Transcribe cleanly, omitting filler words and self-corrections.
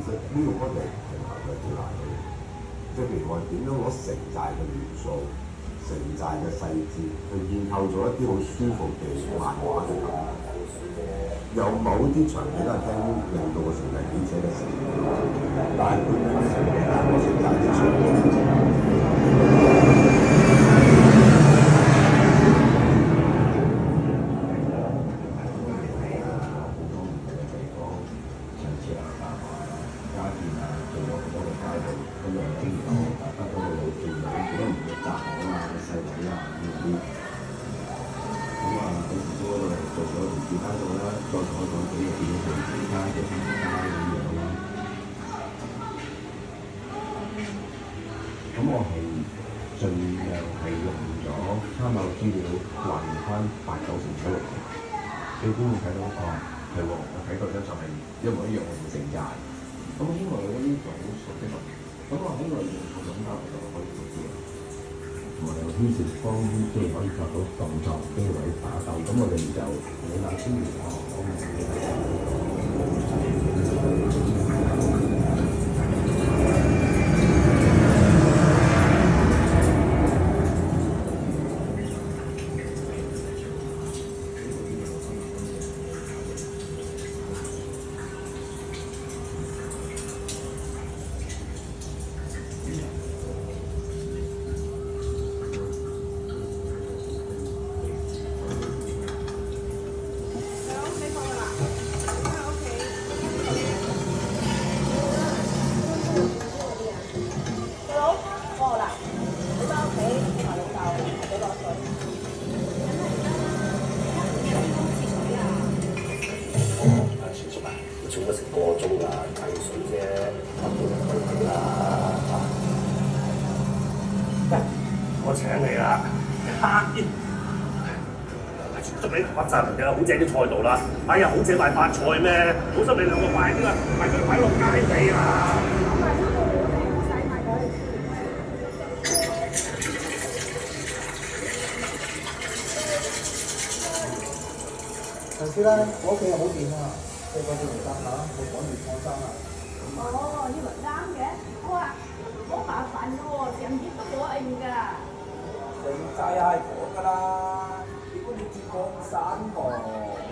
實呢個不嚟平衡係最難嘅，即係譬如我哋點樣攞城寨嘅元素、城寨嘅細節，去建構咗一啲好舒服嘅漫畫嘅感覺。有某啲場景係聽令到個城寨幾寫嘅成，但係佢哋成日個城寨嘅場景。咁我係盡量係用咗參考資料還原翻8、9成出嚟嘅，你都會睇到係喎，我睇到咧就係一模一樣嘅城寨。咁我希望有呢種熟悉感，咁我希望用嗰種交流就可以做啲嘢，同埋有牽涉方即係可以作到動作機位打鬥，咁我哋就你嗱先嚟講，我唔理係。我請你啦，祝你發曬嚟嘅，好正啲菜道啦！哎呀，好正賣發菜咩？好心你兩個快啲啦，快佢擺落街尾啊！上次咧，我屋企又好掂啊，四個字唔得嚇，冇趕住放生啊！哦，呢個啱嘅，哇，好麻煩嘅喎，成日都冇應㗎。城寨係我㗎啦，如果你接廣散喎。